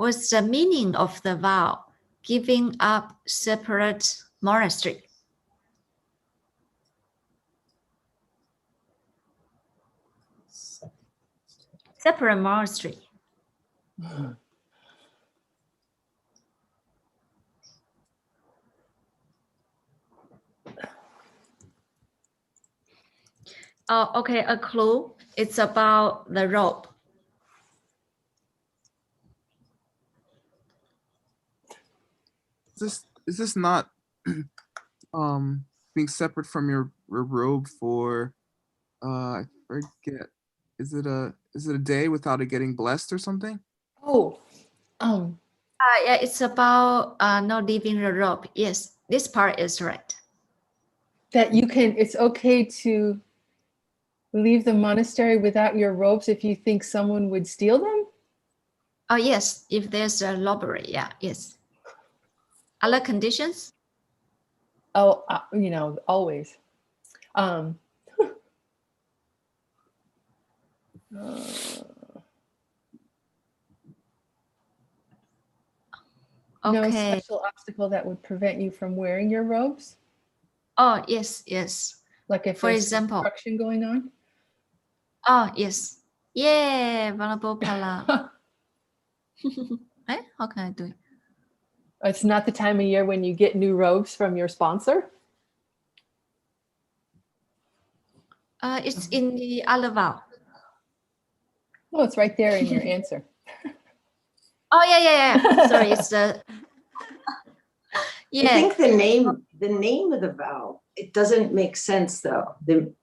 What's the meaning of the vow giving up separate monastery? Separate monastery. Oh, okay, a clue. It's about the rope. Is this not being separate from your robe for I forget. Is it a day without it getting blessed or something? Oh, Yeah, it's about not leaving the rope. Yes, this part is right. that it's okay to leave the monastery without your robes if you think someone would steal them? Oh, yes, if there's a robbery, yeah, yes. Other conditions? Oh, always. No Okay. special obstacle that would prevent you from wearing your robes? Oh, yes, yes. Like if For there's example. construction going on? Oh, yes. Yeah, vulnerable pala. How can I do it? It's not the time of year when you get new robes from your sponsor? It's in the other vow. Oh, it's right there in your answer. Oh, yeah. Sorry, it's the... I think the name of the vow, it doesn't make sense though. The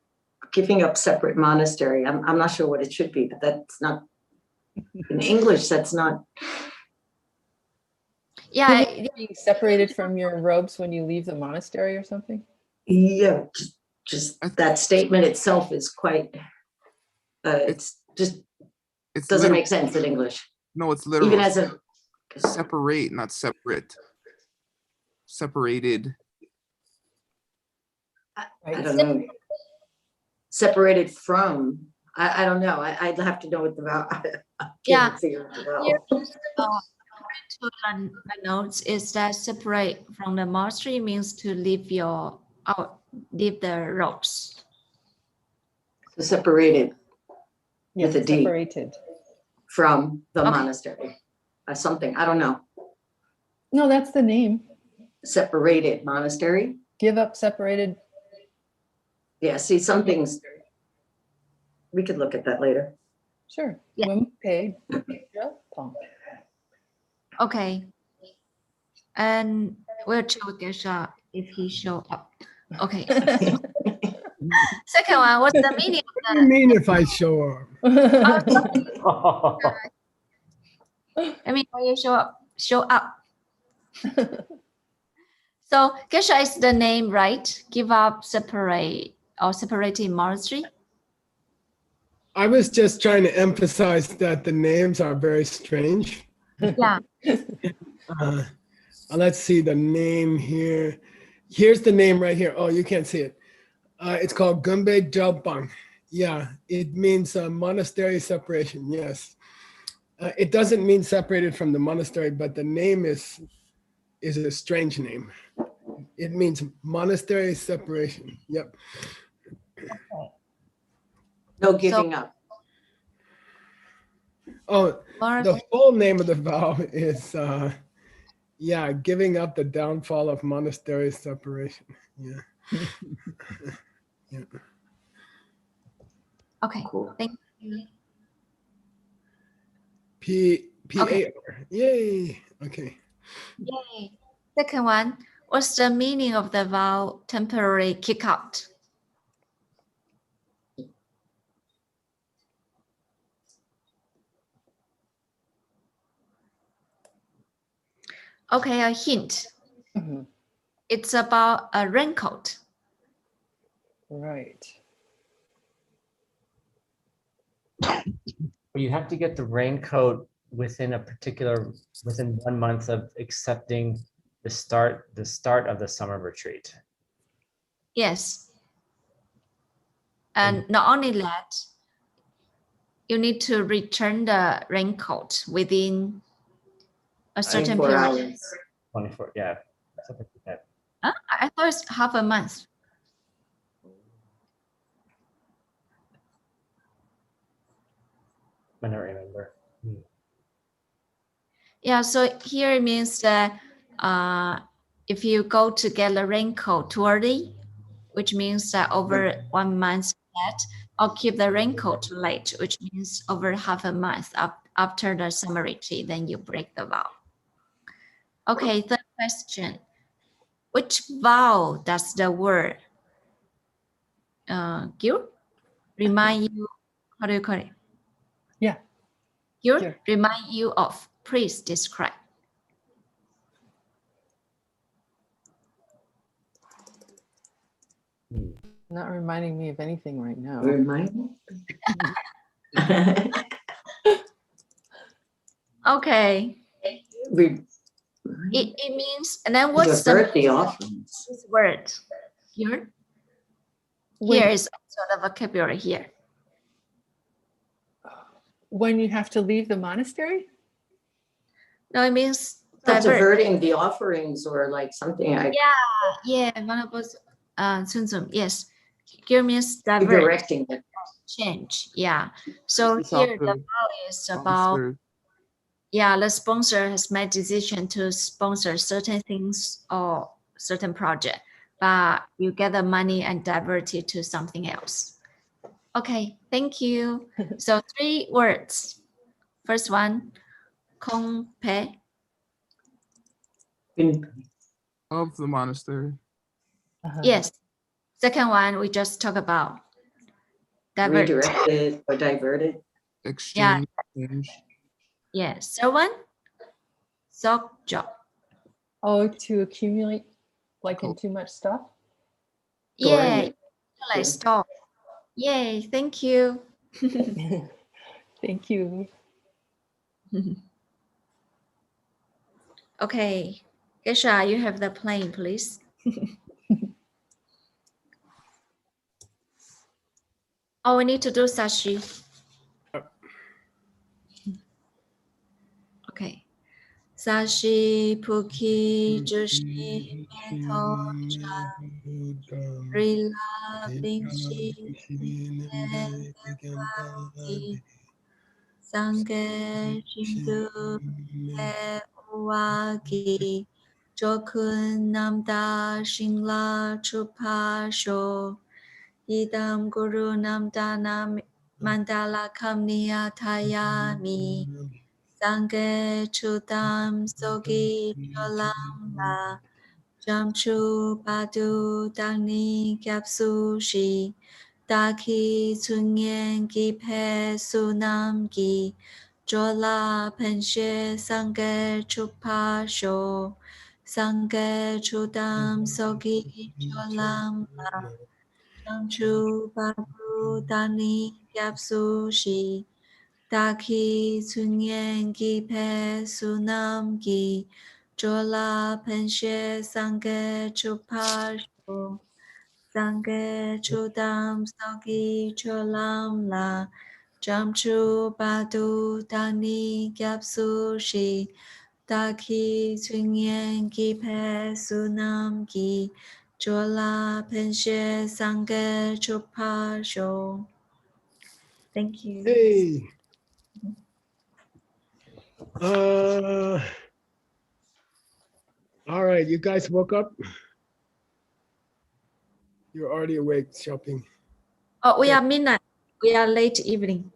giving up separate monastery. I'm not sure what it should be, but that's not in English. That's not. Yeah. Being separated from your robes when you leave the monastery or something? Yeah, just that statement itself is quite. It doesn't make sense in English. No, it's literal. Even as a separate, not separate. Separated. I don't know. Separated from. I don't know. I'd have to know what the vow. Yeah. Figure out the vow. Here, to the notes is that separate from the monastery means to leave leave the ropes. So separated. Yes, with a D. separated. From the monastery. Something. I don't know. No, that's the name. Separated monastery. Give up separated. Yeah, see, some things we could look at that later. Sure. Yeah. Okay. And we'll check with Gesha if he show up. Okay. Second one, what's the meaning of What do you mean if I show up? I mean, when you show up. So Gesha is the name, right? Give up, separate, or separating monastery. I was just trying to emphasize that the names are very strange. Yeah. Let's see the name here. Here's the name right here. Oh, you can't see it. It's called Gunbei Jalbang. Yeah, it means monastery separation. Yes. It doesn't mean separated from the monastery, but the name is a strange name. It means monastery separation. Yep. No giving up. Oh, the full name of the vow is, giving up the downfall of monastery separation. Yeah. Yeah. Okay. Cool. Thank you. P-A-R. Okay. Yay. Okay. Yay. Second one, what's the meaning of the vow temporary kick out? Okay, a hint. Mm-hmm. It's about a raincoat. Right. You have to get the raincoat within 1 month of accepting the start of the summer retreat. Yes. And not only that, you need to return the raincoat within a certain 24 period. hours. 24, yeah, something like that. Huh? I thought it's half a month. I don't remember. Yeah, so here it means that if you go to get the raincoat too early, which means that over 1 month late, or keep the raincoat too late, which means over half a month after the summer retreat, then you break the vow. Okay, third question. Which vow does the word gyur remind you, how do you call it? Yeah. Gyur Gyur. remind you of? Please describe. Not reminding me of anything right now. Remind Okay. me. It means, and then What's what's the divert the offerings? word? Gyur? Here is also the vocabulary here. When you have to leave the monastery? No, it means Not divert. diverting the offerings or like something like Yeah, one of us, yes. Gyur means divert, directing it. change. Yeah. So It's here off the the vow is about, monastery. yeah, the sponsor has made decision to sponsor certain things or certain project, but you get the money and divert it to something else. Okay, thank you. So 3 words. First one, kongpe. Of the monastery. Uh-huh. Yes. Second one, we just talked about. Divert. Redirected or diverted. Exchange. Change. Yes. Third one, sokjo. Oh, to accumulate like in Cool. too much stuff? Yeah, Storing like store. Yay, thank you. Thank you. Okay, Gesha, you have the plane, please. Oh, we need to do sashi. Okay. Sashi, puki, jushi, mento, rila, bingshi, sange, jindu, uwagi, jokun, namda, shingla, chupasho, idam guru namdana mandala kamniya tayami, sange chudam sogi cholam la, jamchu badu dangni gyapsu shi, daki chunyen gi pe sunam gi, jola penshe sange chupasho, sange chudam sogi cholam la, jamchu badu dangni gyapsu shi, daki chunyen gi pe sunam gi, jola penshe sange chupasho, sange chudam sogi cholam la, jamchu badu dani gyapsu shi, daki chunyen gi pe sunam gi, jola penshe sange chupasho. Thank you. Hey. All right, you guys woke up? You're already awake shopping. Oh, we are midnight. We are late evening.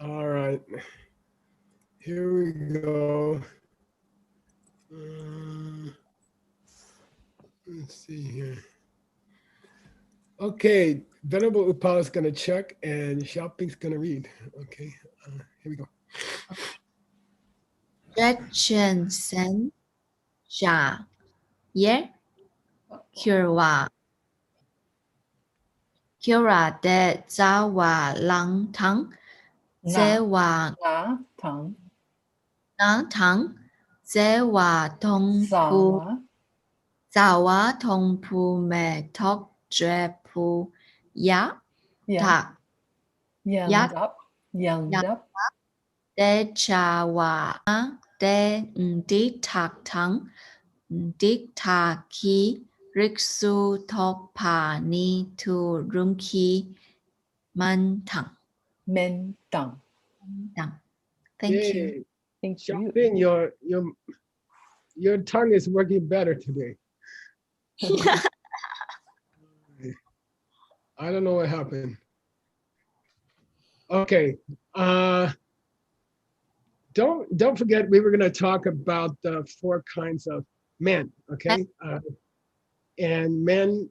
All right. Here we go. Let's see here. Okay, Venerable Upal is going to check and Shopping's going to read. Okay, here we go. Gretchen sen ja ye Kira de za wa lang tang ze wa Na, tang, lang tang ze wa tong pu zawa, za wa tong pu me tok jue pu ya yeah, ta yandap, yandap, Đe trà hòa đe tí thạc thắng tí thà khí riksu thopa ni tu rumki man thẳng. Men dang. Thank you. Yay. Thank you. Xiaoping, your tongue is working better today. I don't know what happened. Okay. Don't forget we were going to talk about the 4 kinds of men. Okay. And men,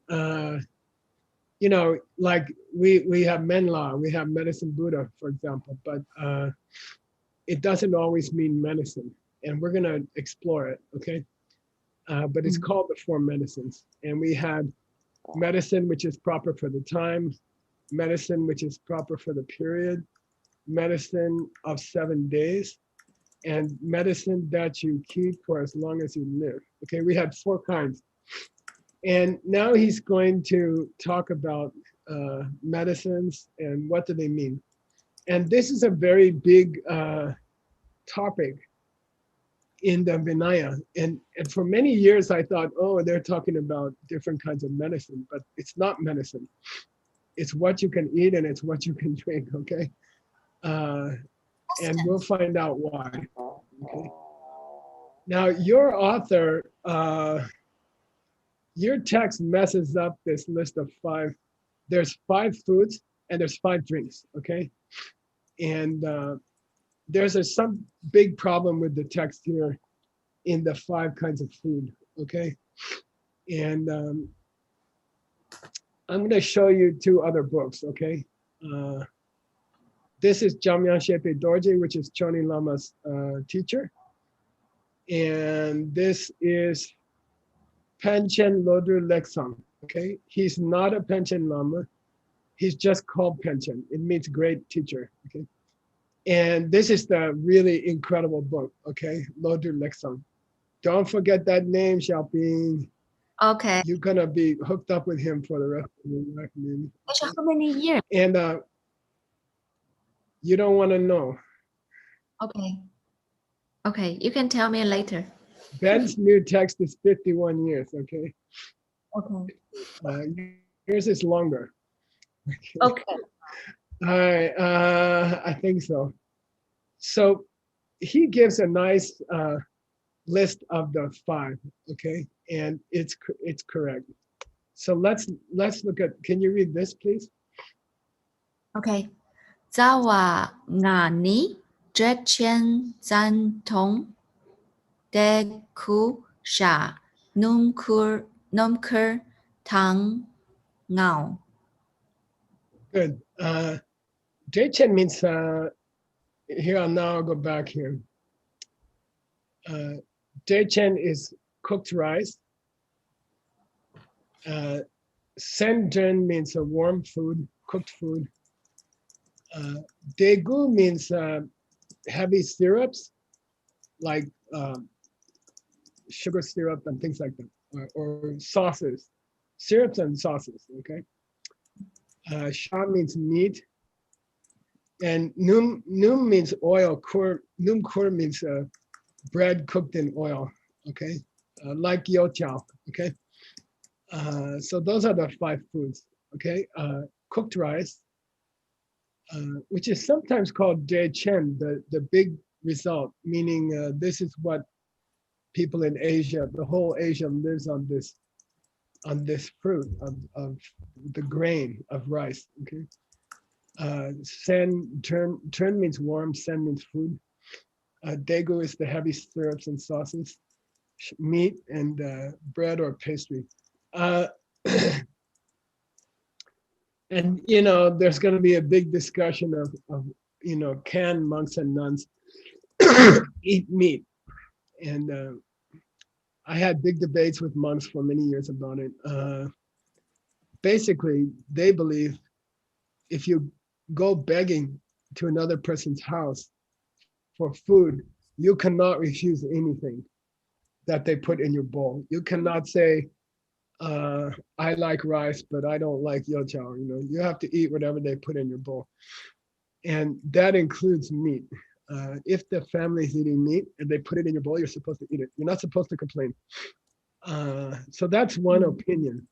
you know, like we have men law, we have medicine Buddha, for example, but it doesn't always mean medicine, and we're going to explore it. Okay. But it's called the 4 medicines, and we had medicine which is proper for the time, medicine which is proper for the period, medicine of 7 days, and medicine that you keep for as long as you live. Okay, we had 4 kinds. And now he's going to talk about medicines and what do they mean. And this is a very big topic in the Vinaya. And for many years I thought, oh, they're talking about different kinds of medicine, but it's not medicine. It's what you can eat and it's what you can drink, okay? And we'll find out why. Okay. Now, your author, your text messes up this list of 5. There's 5 foods and there's 5 drinks, okay? And there's some big problem with the text here in the 5 kinds of food, okay? And I'm gonna show you 2 other books, okay? This is Jamyang Shepe Dorje, which is Choni Lama's teacher. And this is Panchen Lodru Leksang, okay? He's not a Panchen Lama. He's just called Panchen. It means great teacher, okay? And this is the really incredible book, okay? Lodru Leksang. Don't forget that name, Xiaoping. Okay. You're gonna be hooked up with him for the rest of your life, man. How many years? And you don't wanna know. Okay. Okay, you can tell me later. Ben's new text is 51 years, okay? Okay. Yours is longer. Okay. All right, I think so. So he gives a nice list of the 5, okay? And it's correct. So let's look at, can you read this, please? Okay. Zawa ngani drechen zan tong de ku sha numkur tang ngao. Good. Dechen means, here, now I'll go back here. Dechen is cooked rice. Senjen means a warm food, cooked food. Degu means heavy syrups, like sugar syrup and things like that, or sauces, syrups and sauces, okay? Sha means meat. And num means oil, num kur means bread cooked in oil, okay? Like youtiao, okay? So those are the 5 foods, okay? Cooked rice, which is sometimes called de chen, the big result, meaning this is what people in Asia, the whole Asia lives on this fruit of the grain of rice, okay? Sen, turn means warm, sen means food. Daegu is the heavy syrups and sauces, meat and bread or pastry. And, you know, there's going to be a big discussion of, you know, can monks and nuns eat meat? And I had big debates with monks for many years about it. Basically, they believe if you go begging to another person's house for food, you cannot refuse anything that they put in your bowl. You cannot say, I like rice, but I don't like youtiao. You know, you have to eat whatever they put in your bowl. And that includes meat. If the family is eating meat and they put it in your bowl, you're supposed to eat it. You're not supposed to complain. So that's one opinion.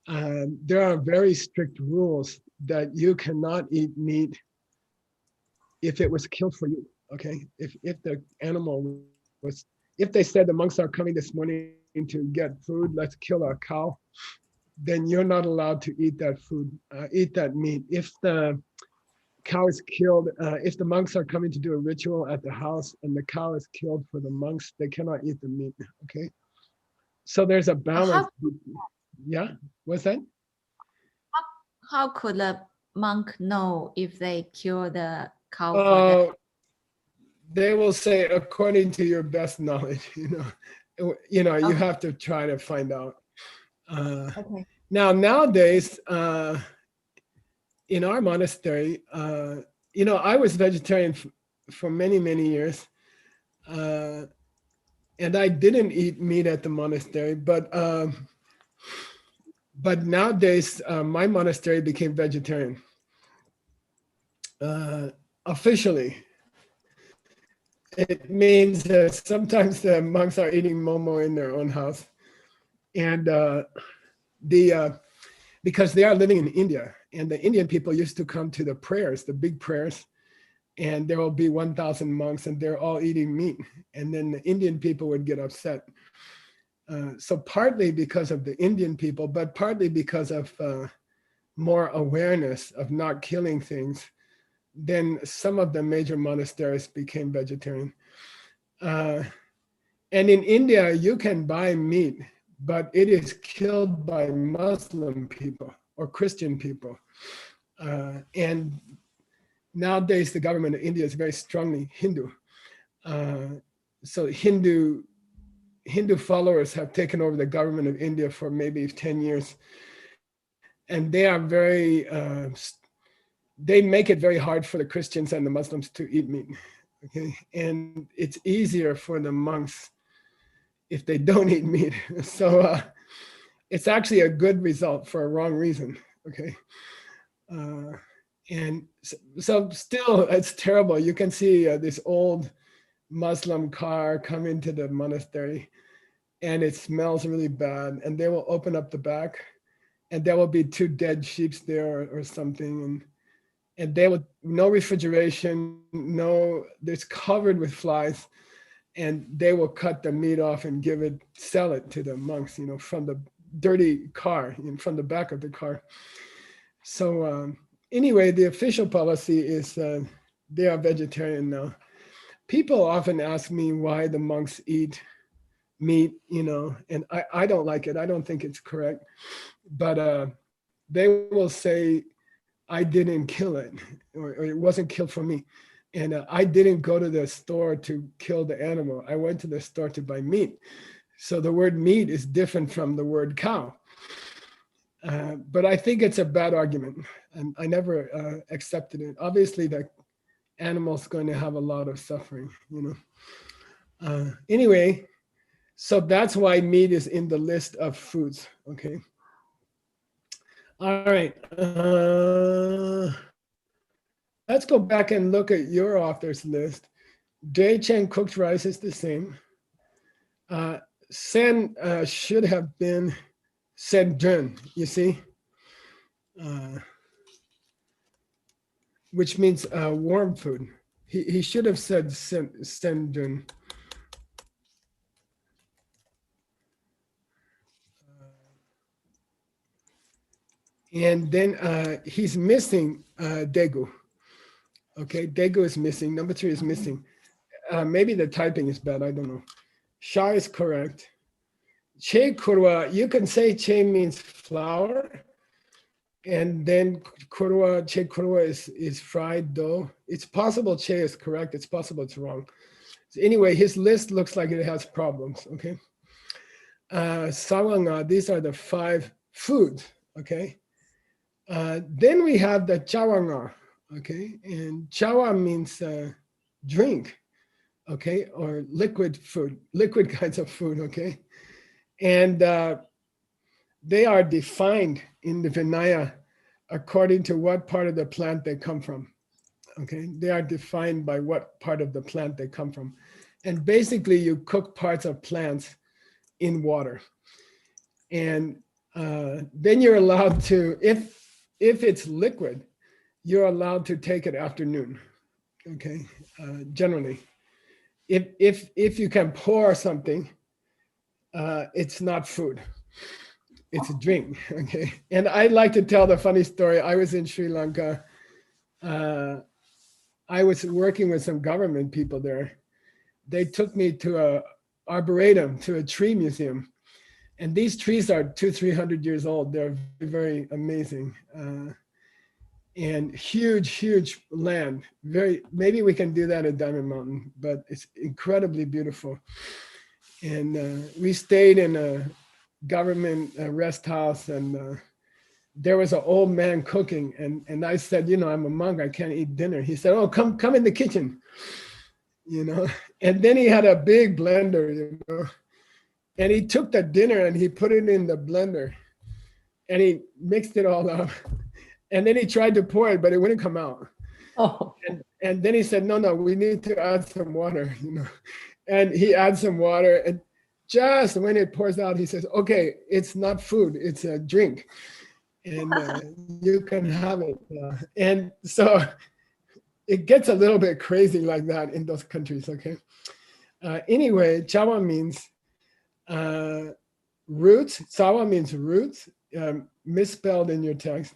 There are very strict rules that you cannot eat meat if it was killed for you. Okay, if the animal was, if they said the monks are coming this morning to get food, let's kill a cow, then you're not allowed to eat that food, eat that meat. If the cow is killed, if the monks are coming to do a ritual at the house and the cow is killed for the monks, they cannot eat the meat. Okay, so there's a balance. Yeah, what's that? How could a monk know if they kill the cow for them? They will say according to your best knowledge. You have to try to find out. Okay. Now nowadays, in our monastery, I was vegetarian for many years, and I didn't eat meat at the monastery, but nowadays my monastery became vegetarian officially. It means that sometimes the monks are eating momo in their own house, and because they are living in India, and the Indian people used to come to the prayers, the big prayers, and there will be 1,000 monks, and they're all eating meat, and then the Indian people would get upset. So partly because of the Indian people, but partly because of more awareness of not killing things, then some of the major monasteries became vegetarian. And in India, you can buy meat, but it is killed by Muslim people or Christian people. And nowadays, the government of India is very strongly Hindu. So Hindu followers have taken over the government of India for maybe 10 years. And they are they make it very hard for the Christians and the Muslims to eat meat. Okay, and it's easier for the monks if they don't eat meat. So it's actually a good result for a wrong reason. Okay, and so still it's terrible. You can see this old Muslim car come into the monastery, and it smells really bad. And they will open up the back, and there will be 2 dead sheep there or something, and they would no refrigeration, it's covered with flies, and they will cut the meat off and sell it to the monks, from the dirty car, from the back of the car. So anyway, the official policy is they are vegetarian now. People often ask me why the monks eat meat, and I don't like it. I don't think it's correct, but they will say, I didn't kill it, or it wasn't killed for me. And I didn't go to the store to kill the animal. I went to the store to buy meat. So the word meat is different from the word cow. But I think it's a bad argument, and I never accepted it. Obviously, the animal's going to have a lot of suffering, Anyway, so that's why meat is in the list of foods, okay? All right. Let's go back and look at your author's list. Jay Chen cooked rice is the same. Sen should have been Sen Jun, you see? Which means warm food. He should have said Sen Jun. And then he's missing Daegu. Okay, Daegu is missing. Number 3 is missing. Maybe the typing is bad. I don't know. Sha is correct. Che kurwa, you can say che means flour. And then kurwa, che kurwa is fried dough. It's possible che is correct. It's possible it's wrong. So anyway, his list looks like it has problems. Okay. Sawanga, these are the 5 foods. Okay. Then we have the chawanga. Okay, and chawa means drink, okay, or liquid food, liquid kinds of food, okay, and they are defined in the Vinaya according to what part of the plant they come from. Okay, they are defined by what part of the plant they come from. And basically you cook parts of plants in water. And then you're allowed to, if it's liquid, you're allowed to take it after noon. Okay, generally. If you can pour something, it's not food. It's a drink. Okay, and I like to tell the funny story. I was in Sri Lanka. I was working with some government people there. They took me to a arboretum, to a tree museum, and these trees are 200-300 years old. They're very, very amazing, and huge land. Maybe we can do that at Diamond Mountain, but it's incredibly beautiful. And we stayed in a government rest house, and there was an old man cooking, and I said, you know, I'm a monk, I can't eat dinner. He said, oh, come in the kitchen, you know. And then he had a big blender, you know, and he took the dinner and he put it in the blender and he mixed it all up. And then he tried to pour it, but it wouldn't come out. Oh, And then he said, no, we need to add some water, you know. And he adds some water, and just when it pours out, he says, okay, it's not food, it's a drink. And you can have it. And so it gets a little bit crazy like that in those countries, okay? Anyway, chawa means roots. Sawa means roots, misspelled in your text.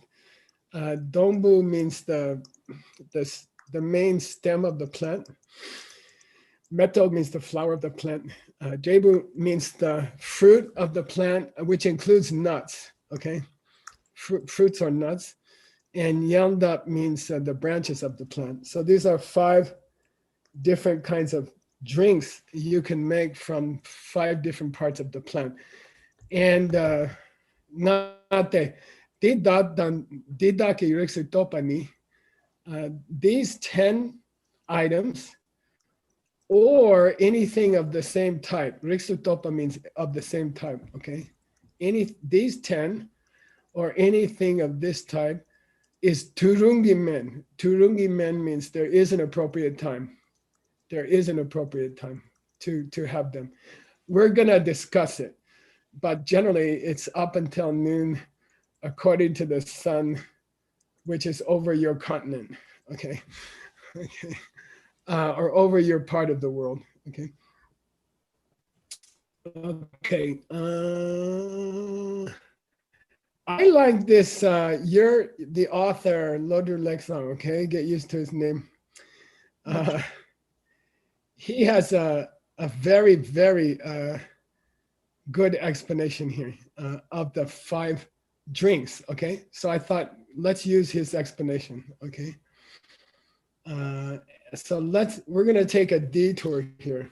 Dombu means the main stem of the plant. Meto means the flower of the plant. Jebu means the fruit of the plant, which includes nuts, okay? Fruits or nuts. And Yandap means the branches of the plant. So these are 5 different kinds of drinks you can make from 5 different parts of the plant. And these 10 items or anything of the same type. Riksutopa means of the same type, okay? These 10 or anything of this type is turungi men. Turungi men means there is an appropriate time. There is an appropriate time to have them. We're gonna discuss it, but generally it's up until noon according to the sun, which is over your continent, okay? Okay. Or over your part of the world, okay? Okay. I like this, you're the author, Lodur Lexang, okay? Get used to his name. He has a very, very good explanation here of the 5 drinks, okay? So I thought, let's use his explanation, okay? So we're gonna take a detour here.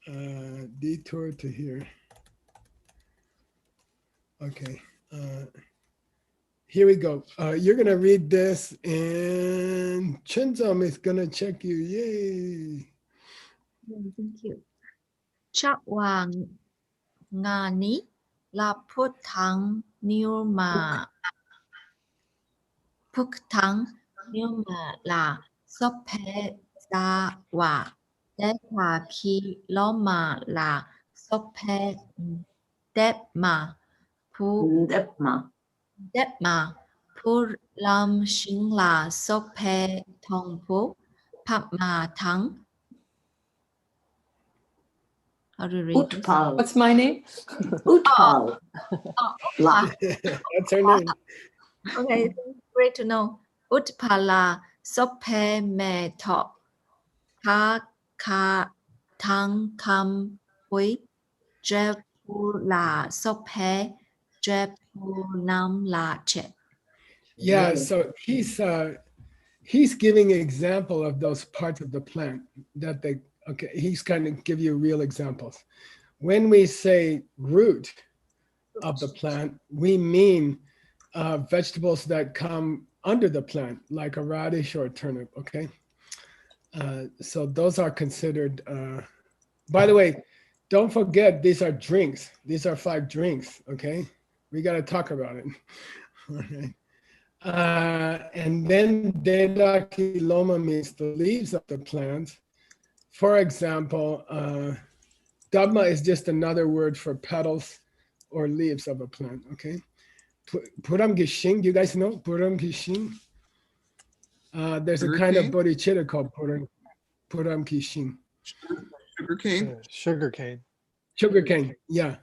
Detour to here. Okay. Here we go. You're gonna read this, and Chunzom is gonna check you. Yay! Thank you. Chawang ngani la putang nirma putang nirma la sope sa wa deta ki loma la sope depma pu Ndepma. depma pu lam shing la sope tong pu pap ma tang. How do you read this? Utpal. what's my name? Utpal. La. That's her name. Okay, great to know. Utpala sope me to ka tang kam hui jepula sope jepunam la che. Yeah, so he's giving an example of those parts of the plant that he's kind of give you real examples. When we say root of the plant, we mean vegetables that come under the plant, like a radish or a turnip, okay? So those are considered, by the way, don't forget, these are drinks. These are 5 drinks, okay? We got to talk about it. All right. And then dedakiloma means the leaves of the plant. For example, dogma is just another word for petals or leaves of a plant, okay? Puram Gishin, you guys know Puram Gishin? There's a Sugar kind of cane? bodhicitta called Puram Gishin. Sugar cane? Sugar cane. Sugarcane, yeah,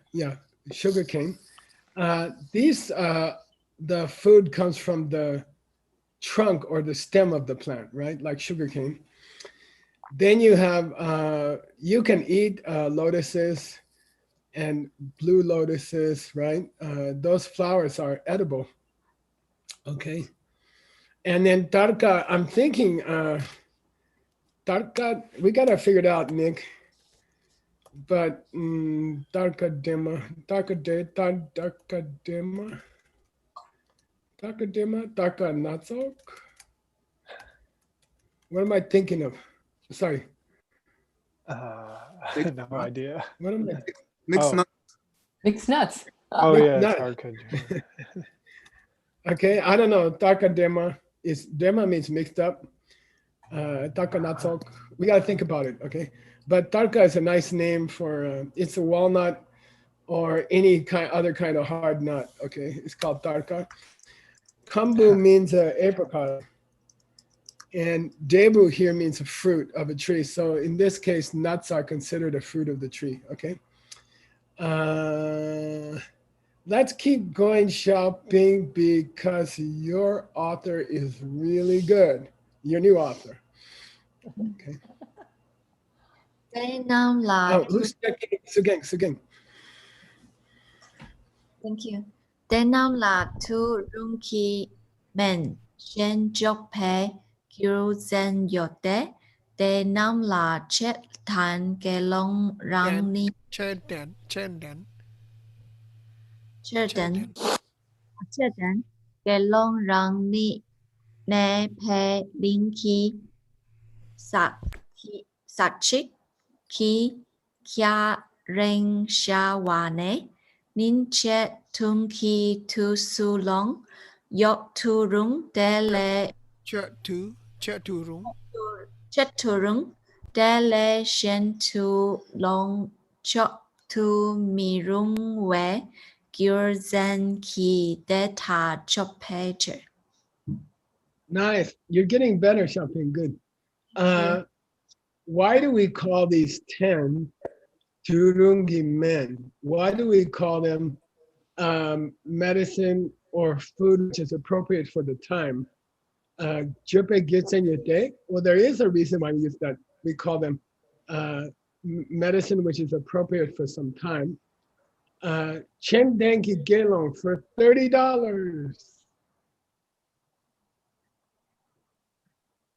sugarcane. The food comes from the trunk or the stem of the plant, right? Like sugarcane. Then you have, you can eat lotuses and blue lotuses, right? Those flowers are edible, okay? And then tarka, I'm thinking, tarka, we gotta figure it out, Nick. But tarka dema, tarka natsok. What am I thinking of? Sorry, I have no idea. what am I? Mixed Oh. nut. Mixed nuts. Oh yeah, it's Nut. hard. Country. Okay, I don't know. Tarka dema is dema means mixed up. Tarka natsok. We gotta think about it. Okay, but tarka is a nice name for. It's a walnut or any other kind of hard nut. Okay, it's called tarka. Kambu means apricot, and debu here means a fruit of a tree. So in this case, nuts are considered a fruit of the tree. Okay. Let's keep going shopping because your author is really good. Your new author. Okay. They now là Oh, who's checking? Sugang. Thank you. They now là two Runki men trên dốc pe kêu dân yote. They now là chết thành cái long răng ni Trên đèn. chết đến cái long răng ni nè pe linh khí sạc chích khi kia ren sha wa ne nin chết tung khi tu su long yok tu rung de le Chợ thủ rúng. chết tu rung de le shen tu long chok tu mi rung we gyur zen ki de ta chop pager. Nice. You're getting better shopping. Good. Why do we call these 10 Turungi men? Why do we call them medicine or food which is appropriate for the time? Jupe Gitsen Yete. Well, there is a reason why we use that. We call them medicine which is appropriate for some time. Chen Denki Gelong for $30.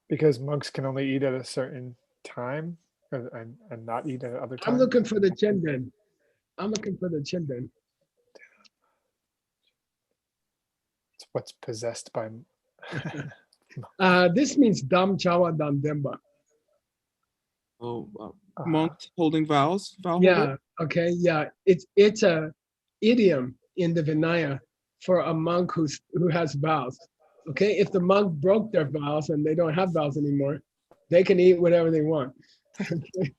Because monks can only eat at a certain time and not eat at other times. I'm looking for the Chenden. It's what's possessed by. This means Dam Chawa Dam Demba. Oh, monks holding vows. Vow Yeah. holder? Okay. Yeah. It's a idiom in the Vinaya for a monk who has vows. Okay. If the monk broke their vows and they don't have vows anymore, they can eat whatever they want. Okay.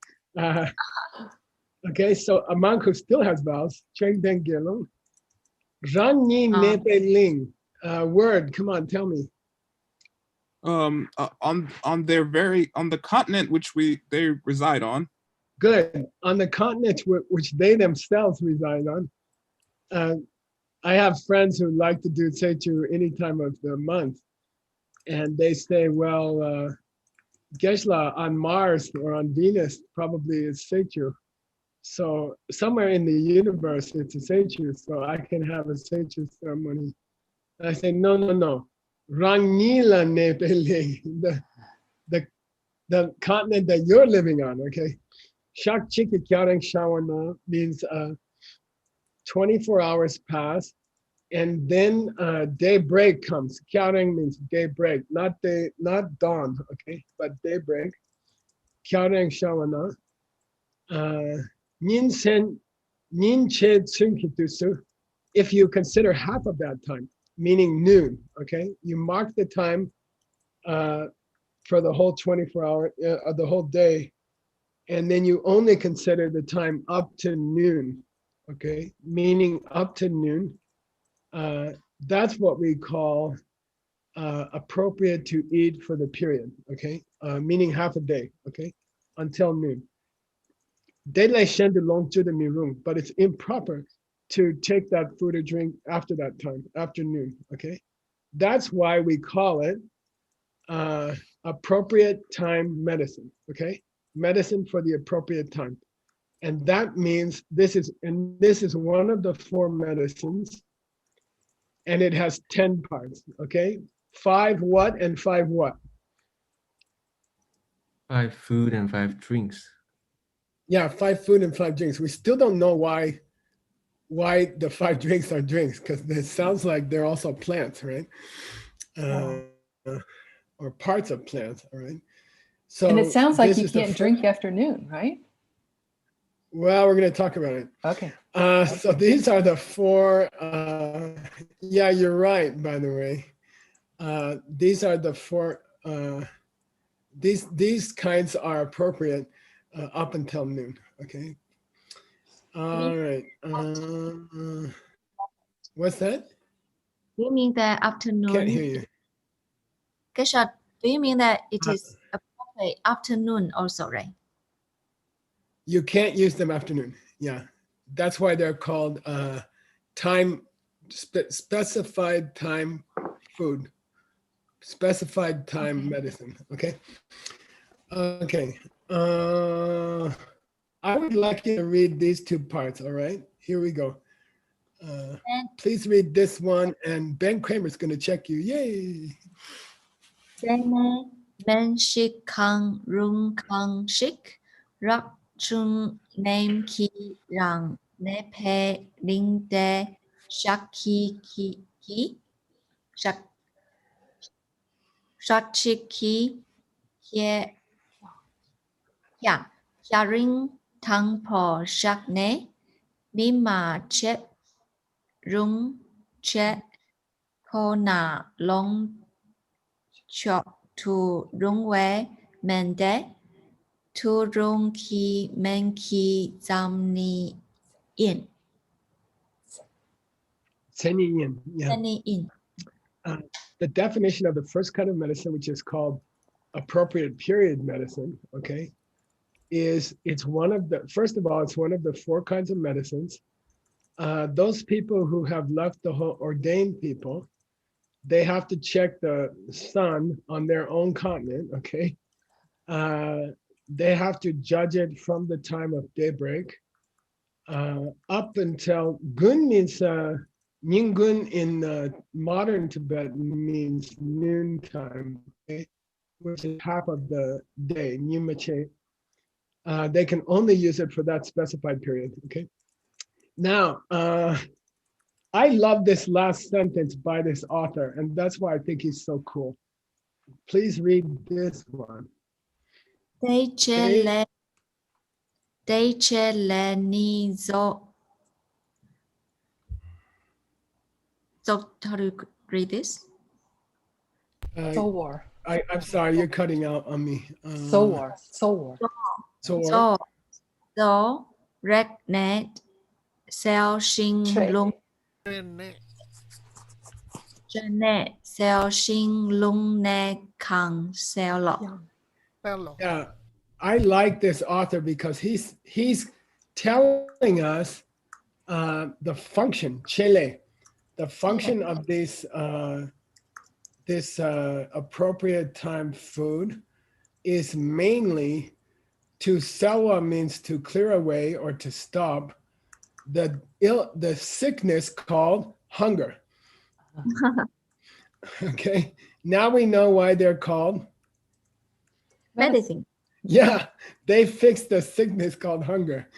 Okay. So a monk who still has vows, Cheng Den Gelong. Ranyi Nepe Ling. Word. Come on, tell me. On the continent which they reside on. Good. On the continent which they themselves reside on. I have friends who like to do Seichu any time of the month. And they say, well, Gesla on Mars or on Venus probably is Seichu. So somewhere in the universe, it's a Seichu. So I can have a Seichu ceremony. And I say, no. Rangila Nepele, the continent that you're living on, okay? Shak Chiki Kyareng Shawana means 24 hours pass, and then daybreak comes. Kyareng means daybreak, not dawn, okay? But daybreak. Kyareng Shawana. Ninchen Ninched Sunkitusu, if you consider half of that time. meaning noon. Okay, you mark the time for the whole 24-hour, the whole day, and then you only consider the time up to noon. Okay, meaning up to noon. That's what we call appropriate to eat for the period. Okay, meaning half a day. Okay, until noon. Daylight shen de long to the mirung, but it's improper to take that food or drink after that time, afternoon. Okay, that's why we call it appropriate time medicine. Okay, medicine for the appropriate time, and that means this is one of the 4 medicines, and it has 10 parts. Okay, 5 what and 5 what? 5 food and 5 drinks. Yeah, 5 food and 5 drinks. We still don't know why the 5 drinks are drinks, because it sounds like they're also plants, right? Or parts of plants, all right? So And it sounds like this you is the can't first- drink after noon, right? Well, we're going to talk about it. Okay. So these are the 4. Yeah, you're right, by the way. These are the 4. These kinds are appropriate up until noon. Okay. All right. What's that? Do you mean that afternoon? Can't hear you. Kesha, do you mean that it is appropriate afternoon also, right? You can't use them afternoon. Yeah, that's why they're called specified time food, specified time medicine. Okay. Okay. I would like you to read these 2 parts. All right. Here we go. Please read this one, and Ben Kramer's going to check you. Yay. Dene men shik kang rung kang shik rak chung name ki rang ne pe ling de shak ki shak shak ki hie ya ring tang po shak ne mi ma che rung che po na long chok tu rung we men de tu rung ki men ki zam ni in. Yin. Yeah. Any in. The definition of the first kind of medicine, which is called appropriate period medicine, okay, is it's one of the, first of all, it's one of the 4 kinds of medicines. Those people who have left the whole ordained people, they have to check the sun on their own continent, okay? They have to judge it from the time of daybreak up until gun means Nyingun in modern Tibet means noontime, okay? Which is half of the day, Nyumache. They can only use it for that specified period, okay? Now, I love this last sentence by this author, and that's why I think he's so cool. Please read this one. They che le ni zo. So how do you read this? Sowar. I'm sorry, you're cutting out on me. Sowar. So, So rek net sao sinh lung Janet sao sinh lung ne kang sao lo. yeah, I like this author because he's telling us the function, chele, the function of this appropriate time food is mainly to sawa means to clear away or to stop the sickness called hunger. Okay, now we know why they're called Medicine. Yeah, they fixed the sickness called hunger.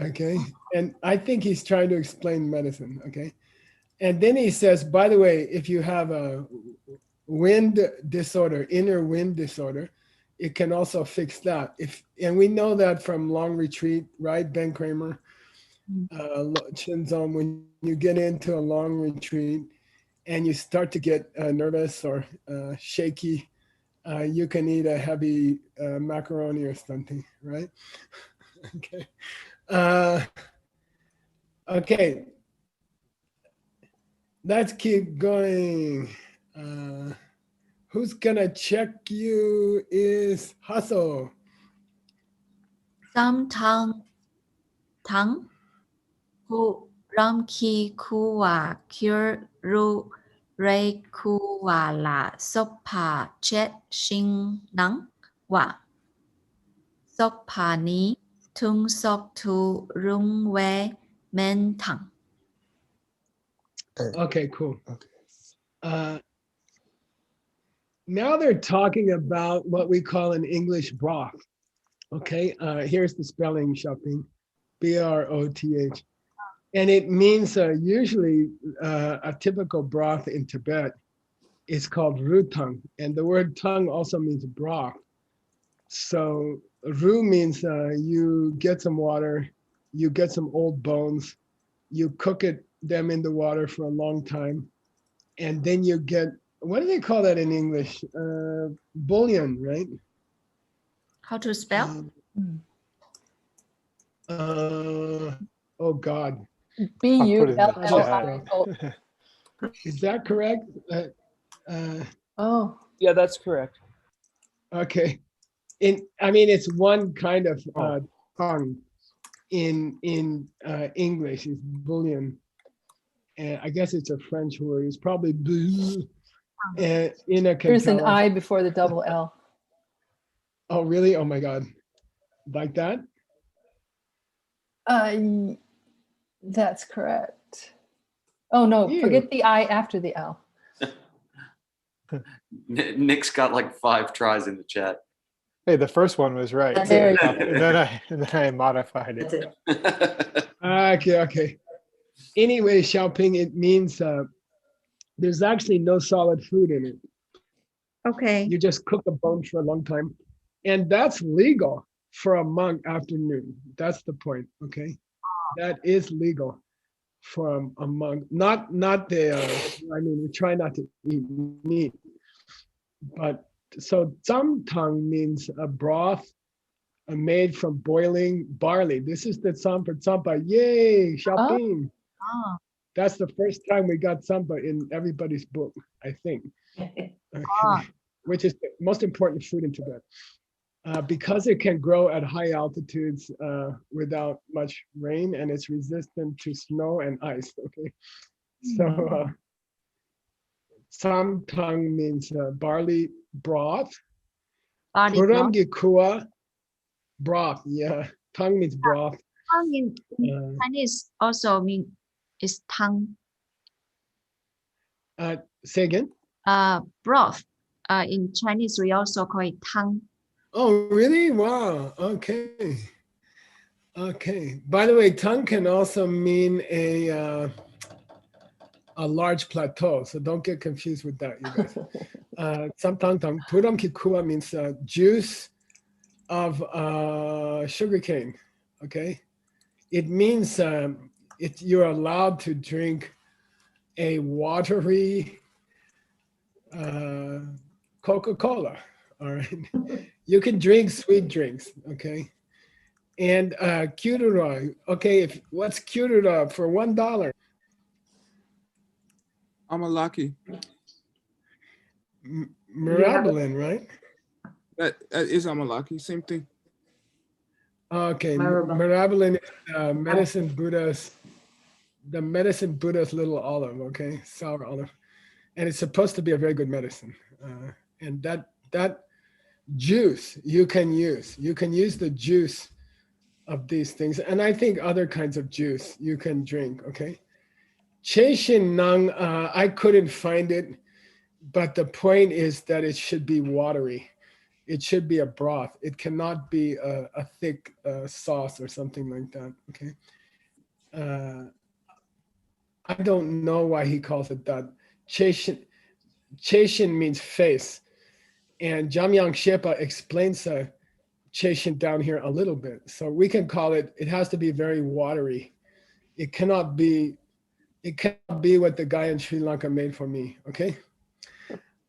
Okay, and I think he's trying to explain medicine. Okay, and then he says, by the way, if you have a wind disorder, inner wind disorder, it can also fix that. And we know that from long retreat, right, Ben Kramer, Chinzon, when you get into a long retreat and you start to get nervous or shaky, you can eat a heavy macaroni or something, right? Okay. Okay. Let's keep going. Who's gonna check you is Hustle. Some tongue who ram ki kuwa cure ru re kuwa la sopa chet shing nang wa sopa ni tung sok tu rung we men tang. Okay, cool. Now they're talking about what we call an English broth. Okay, here's the spelling, shopping, B-R-O-T-H. And it means usually a typical broth in Tibet is called rutang. And the word tongue also means broth. So ru means you get some water, you get some old bones, you cook them in the water for a long time, and then you get, what do they call that in English? Bouillon, right? How to spell? Oh God. B-U-L-L-I-O. Is that correct? Oh, Yeah, that's correct. Okay. I mean, it's one kind of tongue in English, is bouillon. And I guess it's a French word. It's probably bleu. And Ina can there's an tell us. I before the double L. Oh, really? Oh my God. Like that? That's correct. Oh no, Ew. forget the I after the L. Nick's got like 5 tries in the chat. Hey, the first one was right. There you go. And then I modified That's it. it. Okay. Anyway, Xiaoping, it means there's actually no solid food in it. Okay. You just cook a bone for a long time. And that's legal for a monk after noon. That's the point, okay? That is legal for a monk. Not the, I mean, we try not to eat meat. But so zamtang means a broth made from boiling barley. This is the Tsampa Tsampa. Yay, Xiaoping. Oh. That's the first time we got Tsampa in everybody's book, I think. Okay. Which is the most important food in Tibet. Because it can grow at high altitudes without much rain, and it's resistant to snow and ice, okay? So Samtang means barley broth. Barley broth. Puramgikua, broth, yeah. Tongue means broth. Tongue in Chinese also mean is tongue. Say again? Broth. In Chinese we also call it tongue. Oh, really? Wow. Okay. Okay. By the way, tongue can also mean a large plateau, so don't get confused with that, you guys. Samtang tang. Puram kikua means juice of sugarcane. Okay. It means you're allowed to drink a watery Coca-Cola. All right. You can drink sweet drinks, okay? And Kyurura, okay, what's Kyurura for $1? Amalaki. Mirabalin, right? That is Amalaki, same thing. Okay, Maraba. Mirabalin is the medicine Buddha's little olive, okay? Sour olive. And it's supposed to be a very good medicine. And that juice you can use the juice of these things, and I think other kinds of juice you can drink, okay? Cheishin Nang, I couldn't find it, but the point is that it should be watery. It should be a broth. It cannot be a thick sauce or something like that, okay? I don't know why he calls it that. Cheishin means face. And Jamyang Shepa explains Cheishin down here a little bit. So we can call it has to be very watery. It cannot It cannot be what the guy in Sri Lanka made for me, okay?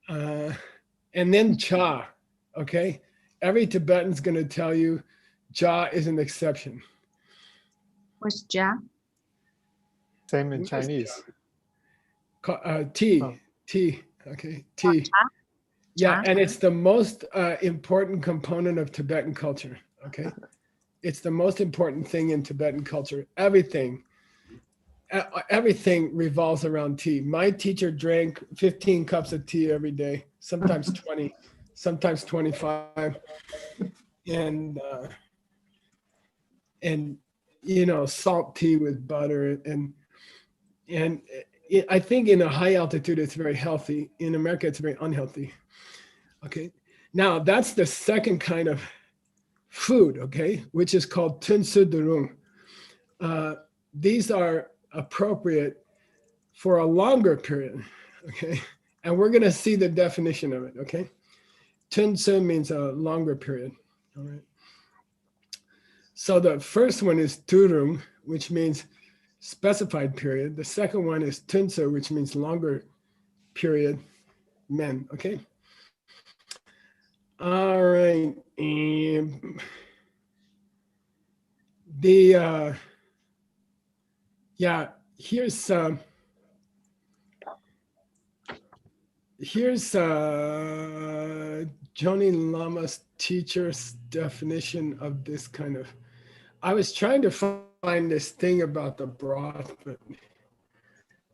And then cha, okay? Every Tibetan's gonna tell you cha is an exception. What's ja? Same in What is Chinese. Tea, Oh. tea, okay, tea. Cha? Yeah, Cha? and it's the most important component of Tibetan culture, okay? It's the most important thing in Tibetan culture. Everything revolves around tea. My teacher drank 15 cups of tea every day, sometimes 20, sometimes 25. And you know, salt tea with butter and I think in a high altitude it's very healthy. In America it's very unhealthy. Okay. Now that's the second kind of food, okay, which is called tunsu durung. These are appropriate for a longer period, okay? And we're gonna see the definition of it, okay? Tunsu means a longer period, all right? So the first one is turung, which means specified period. The second one is tunsu, which means longer period, men, okay? All right, yeah, here's Joni Lama's teacher's definition of this kind of. I was trying to find this thing about the broth, but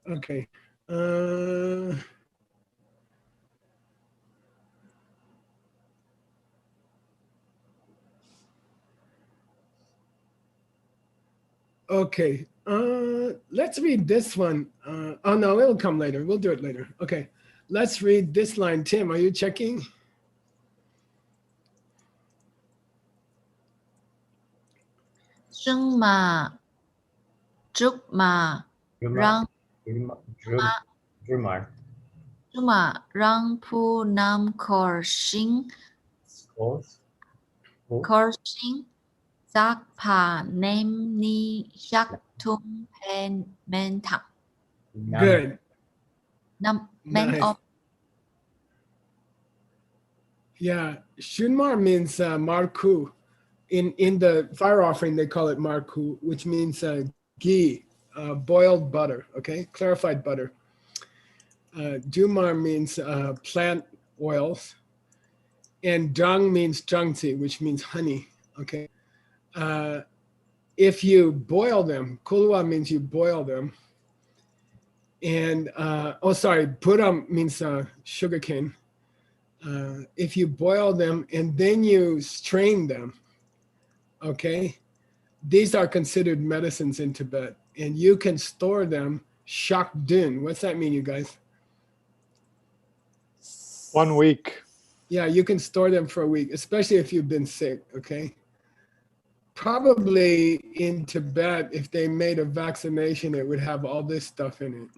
okay. Okay, let's read this one. Oh no, it'll come later. We'll do it later. Okay, let's read this line. Tim, are you checking? Trưng mà, trúc mà, răng Drumar. trúc mà, răng pu nam khor sinh, khor sinh, giác pa nem ni shak tung pen men thẳng. Good. Men Nice. of Yeah, Shunmar means marku. In the fire offering, they call it marku, which means ghee, boiled butter, okay, clarified butter. Jumar means plant oils, and zhang means zhangzi, which means honey, okay. If you boil them, kulwa means you boil them, and puram means sugarcane. If you boil them and then you strain them, okay, these are considered medicines in Tibet, and you can store them shak dun. What's that mean, you guys? 1 week. Yeah, you can store them for a week, especially if you've been sick, okay? Probably in Tibet, if they made a vaccination, it would have all this stuff in it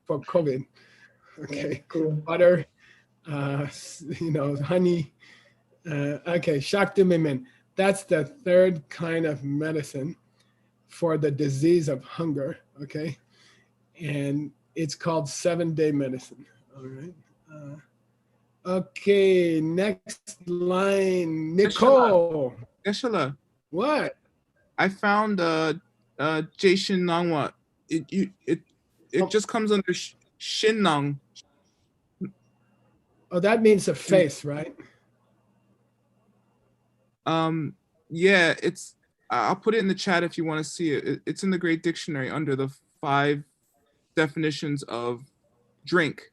for COVID, okay? Cool. Butter, honey. Okay, Shakti. That's the third kind of medicine for the disease of hunger, okay? And it's called 7-day medicine, all right? Okay, next line, Nicole. Geshe-la, What? I found Jason Nangwa. It just comes under Shin Nang. Oh, that means a face, right? Yeah, it's. I'll put it in the chat if you want to see it. It's in the Great Dictionary under the 5 definitions of drink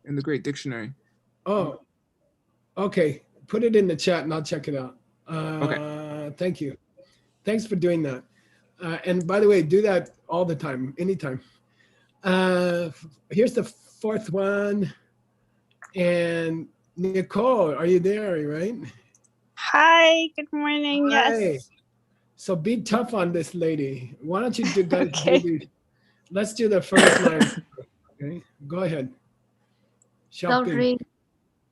in the Great Dictionary. Oh, okay. Put it in the chat and I'll check it out. Okay. Thank you. Thanks for doing that. And by the way, do that all the time, anytime. Here's the fourth one. And Nicole, are you there? Are you right? Hi, good morning. Hi. Yes. So be tough on this lady. Why don't you do guys Okay. maybe, let's do the first line. Okay, go ahead. Shopping. sorry.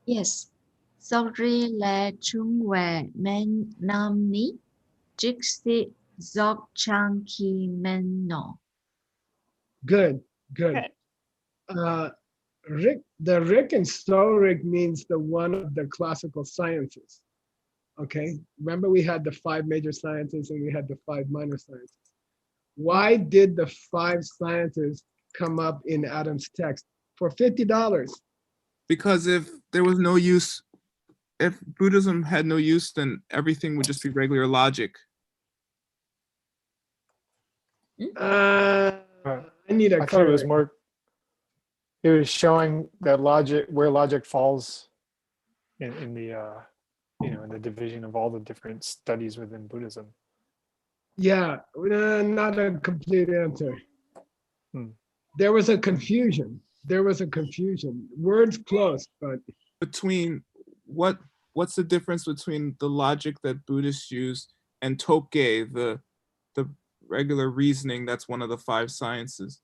Yes. Sorry là chung về men nam ni. Trixie Zogchankimeno. Good, good. Good. The Rick and Stoic means the one of the classical sciences. Okay, remember we had the 5 major sciences and we had the 5 minor sciences. Why did the 5 sciences come up in Adam's text for $50? Because if there was no use, if Buddhism had no use, then everything would just be regular logic. I need a I thought it was carrot. more, it was showing that logic, where logic falls in the, in the division of all the different studies within Buddhism. Yeah, not a complete answer. Hmm. There was a confusion. Words close, but Between what's the difference between the logic that Buddhists use and Tokei, the regular reasoning that's one of the 5 sciences?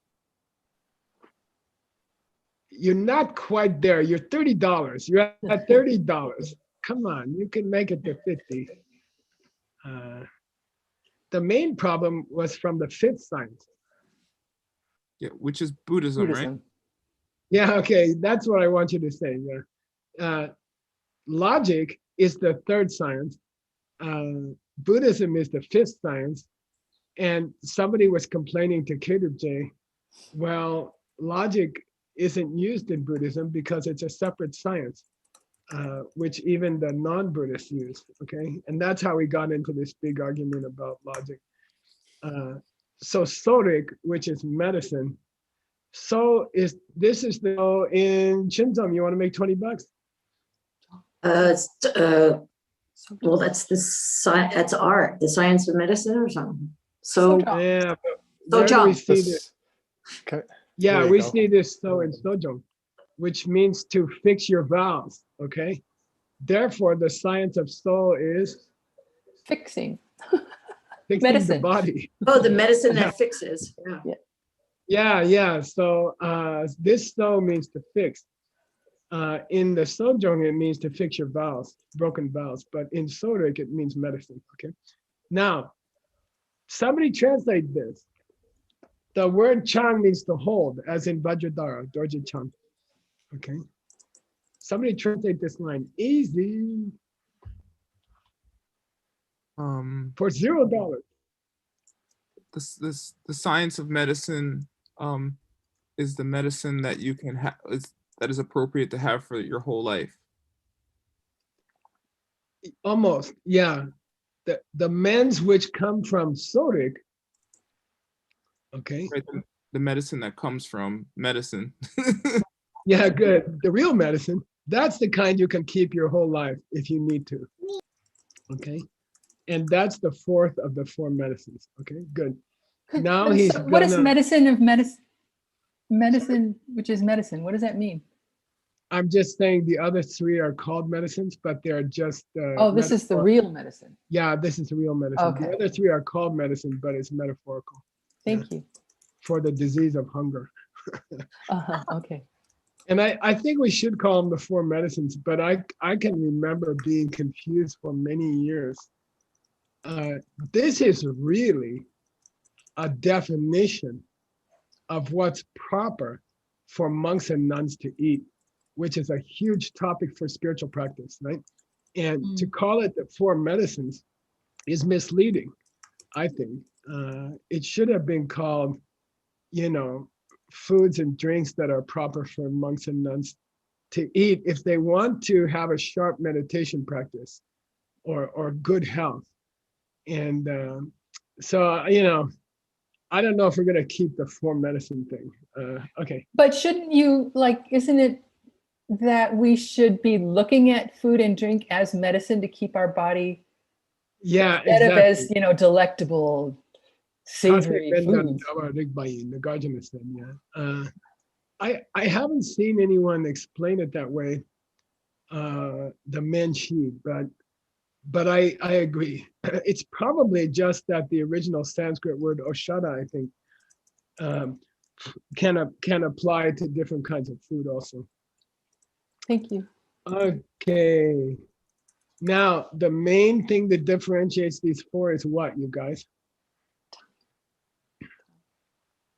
you're not quite there. You're $30. You're at $30. Come on, you can make it to 50. The main problem was from the 5th science. Yeah, which is Buddhism, right? Buddhism. Yeah, okay, that's what I want you to say. Yeah. Logic is the 3rd science. Buddhism is the 5th science. And somebody was complaining to J. Well, logic isn't used in Buddhism because it's a separate science, which even the non-Buddhists use, okay? And that's how we got into this big argument about logic. So Sorik, which is medicine, this is the in Chinzom, you want to make $20? Well, that's that's art, the science of medicine or something. So, Yeah, but So where do we John. see this? Okay. Yeah, There you we go. see this so in Sojong, which means to fix your valves, okay? Therefore, the science of soul is Fixing. fixing the Medicine. body. oh, the medicine Yeah. that fixes. Yeah. Yeah. So this so means to fix. In the Sojong, it means to fix your valves, broken valves. But in Sorik, it means medicine, okay? Now, somebody translate this. The word Chang means to hold, as in Vajradhara, Dorje Chang. Okay. Somebody translate this line. Easy. For $0. The science of medicine is the medicine that you can have, that is appropriate to have for your whole life. Almost, yeah. The men's which come from Sorik, okay. Right, the medicine that comes from medicine. Yeah, good. The real medicine, that's the kind you can keep your whole life if you need to. Okay. And that's the 4th of the 4 medicines. Okay, good. Now he's What is gonna- medicine of medicine? Medicine, which is medicine. What does that mean? I'm just saying the other 3 are called medicines, but they're just. Oh, this is the real medicine. Yeah, this is the real medicine. Okay. The other 3 are called medicine, but it's metaphorical. Thank you. For the disease of hunger. Okay. And I think we should call them the 4 medicines, but I can remember being confused for many years. This is really a definition of what's proper for monks and nuns to eat, which is a huge topic for spiritual practice, right? And to call it the 4 medicines is misleading, I think. It should have been called, foods and drinks that are proper for monks and nuns to eat if they want to have a sharp meditation practice or good health. And so, I don't know if we're going to keep the 4 medicine thing. Okay. But shouldn't you, isn't it that we should be looking at food and drink as medicine to keep our body instead of as, delectable, savory foods? The Guardian said, yeah. I haven't seen anyone explain it that way, the Menshi, but I agree. It's probably just that the original Sanskrit word oshada, I think, can apply to different kinds of food also. Thank you. Okay. Now, the main thing that differentiates these 4 is what, you guys?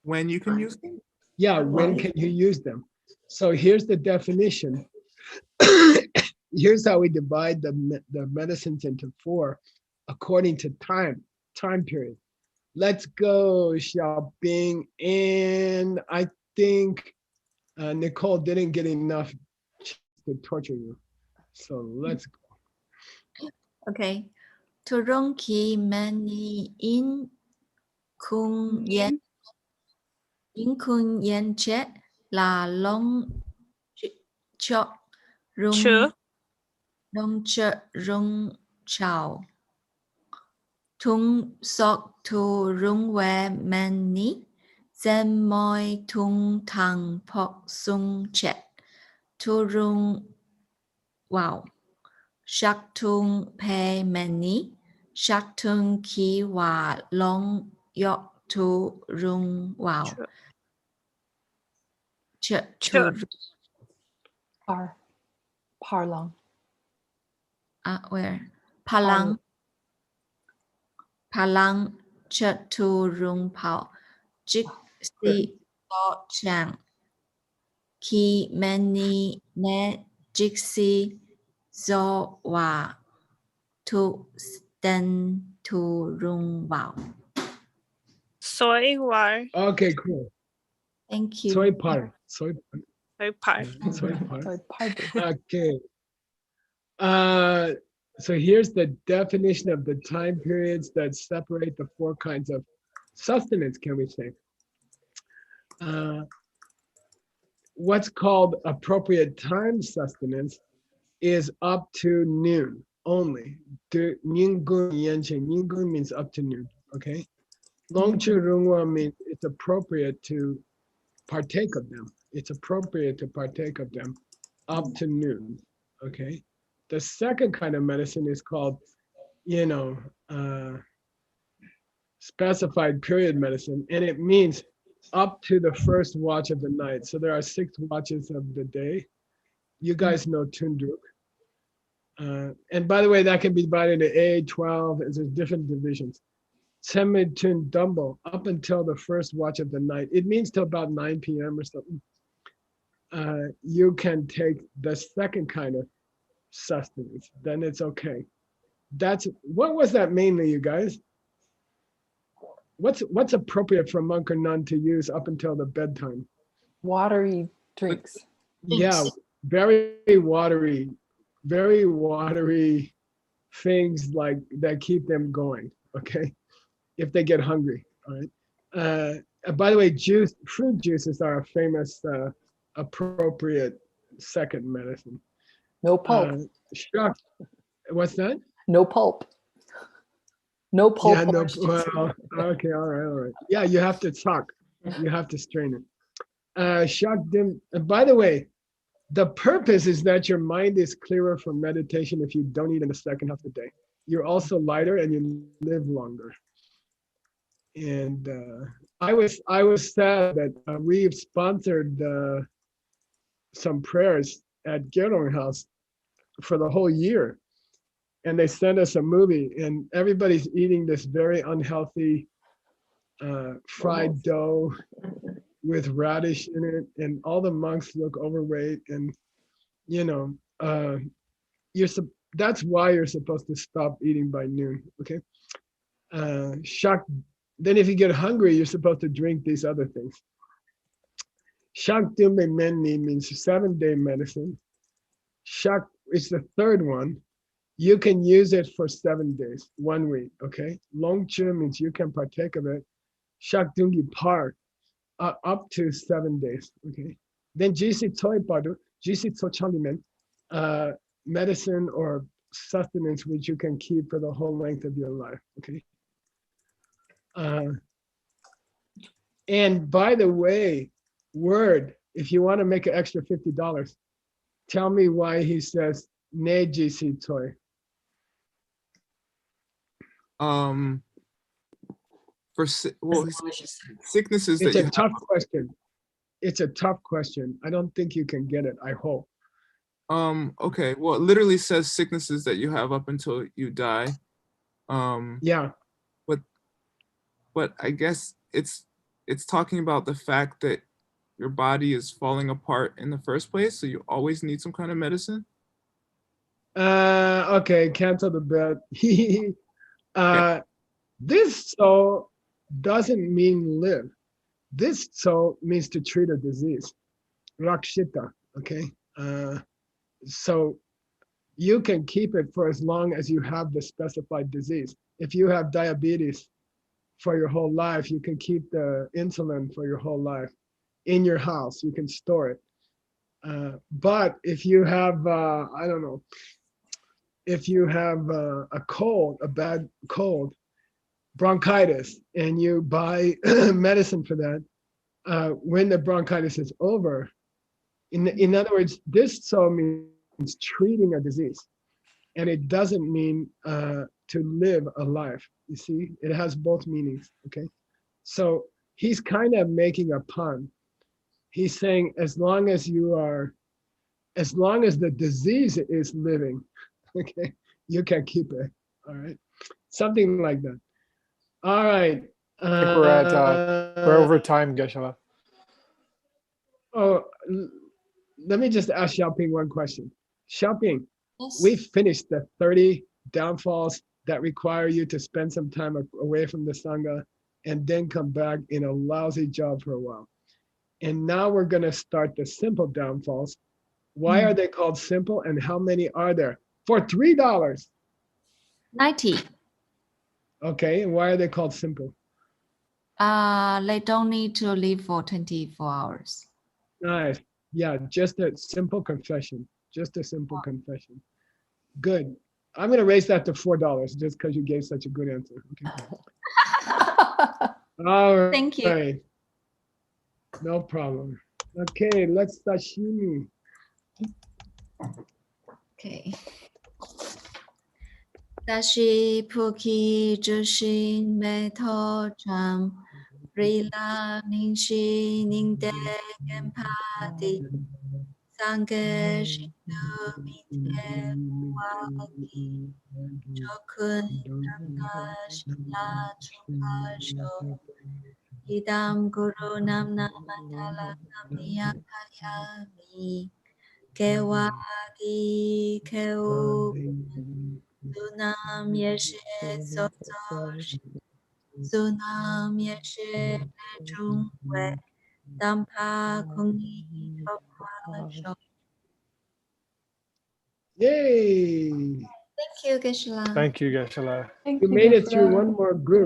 When you can use them? Yeah, when can you use them? So here's the definition. Here's how we divide the medicines into 4 according to time period. Let's go, Xiaoping. And I think Nicole didn't get enough to torture you. So let's go. Okay. Turong ki mani in kung yen che là long cho rung rung chào tung sok tu rung we mani zen moi tung tang pok sung chet tu rung wow shak tung pe mani shak tung ki wa long yok tu rung wow tu Parlong. Where? Palang. Palang chaturung pao. Jik si to chang. Ki mani ne jiksi zo wa tu sten tu rung wow. Soy war. Okay, cool. Thank you. Soy par. Soy par. Soy par. Okay. So here's the definition of the time periods that separate the 4 kinds of sustenance, can we say? What's called appropriate time sustenance is up to noon only. Nyingun means up to noon, okay? Longchu rungwa means it's appropriate to partake of them. It's appropriate to partake of them up to noon, okay? The second kind of medicine is called, specified period medicine, and it means up to the first watch of the night. So there are 6 watches of the day. You guys know Tunduk. And by the way, that can be divided into 8, 12, and there's different divisions. Semid Tun Dumbo, up until the first watch of the night. It means till about 9 p.m. or something. You can take the second kind of sustenance, then it's okay. What was that mainly, you guys? What's appropriate for a monk or nun to use up until the bedtime? Watery drinks. Yeah, very watery things like that keep them going, okay? If they get hungry, all right? By the way, fruit juices are a famous appropriate second medicine. No pulp. What's that? No pulp. No pulp. Yeah, no. Well, okay, all right. Yeah, you have to suck. You have to strain it. Shock dim. And by the way, the purpose is that your mind is clearer for meditation if you don't eat in the second half of the day. You're also lighter and you live longer. And I was sad that we've sponsored some prayers at Gerong House for the whole year. And they sent us a movie and everybody's eating this very unhealthy fried dough with radish in it. And all the monks look overweight. And, that's why you're supposed to stop eating by noon, okay? Then if you get hungry, you're supposed to drink these other things. Shak Dumbe Menni means 7-day medicine. Shak is the third one. You can use it for 7 days, 1 week, okay? Longchu means you can partake of it. Shak Dungi Par, up to 7 days, okay? Then Jisi Toy Padu, Jisi Tochalimen, medicine or sustenance which you can keep for the whole length of your life, okay? And by the way, word, if you want to make an extra $50, tell me why he says ne jisi toy. Sicknesses. It's a tough question. It's a tough question. I don't think you can get it. I hope. Okay. Well, it literally says sicknesses that you have up until you die. Yeah. But I guess it's it's talking about the fact that your body is falling apart in the first place, so you always need some kind of medicine. Okay, cancel the bet. This so doesn't mean live. This so means to treat a disease. Rakshita, okay? So you can keep it for as long as you have the specified disease. If you have diabetes for your whole life, you can keep the insulin for your whole life in your house. You can store it. But if you have, I don't know, if you have a cold, a bad cold, bronchitis, and you buy medicine for that, when the bronchitis is over, in other words, this so means treating a disease, and it doesn't mean to live a life. You see, it has both meanings. Okay, so he's kind of making a pun. He's saying as long as the disease is living, okay, you can keep it. All right, something like that. All right. I think we're over time, Geshe-la. Oh, let me just ask Xiaoping one question. Xiaoping, Yes. we finished the 30 downfalls that require you to spend some time away from the Sangha and then come back in a lousy job for a while. And now we're going to start the simple downfalls. Why are they called simple and how many are there? For $3. 90. Okay, and why are they called simple? They don't need to live for 24 hours. Nice. Yeah, just a simple confession. Just a simple confession. Good. I'm going to raise that to $4 just because you gave such a good answer. Okay. All right. Thank you. No problem. Okay, let's sashimi. Okay. Dashi puki jushin meto cham rila ningshi ningde genpati sange shindu mite wagi chokun namna shila chukasho idam guru namna mandala namniya kayami kewagi kew Sunam yeshe sozo Sunam yeshe lechungwe Dampa kungi tokwa sho. Yay! Thank you, Geshe-la. Thank you, Geshe-la. Thank You made it through Geshe-la. one more group.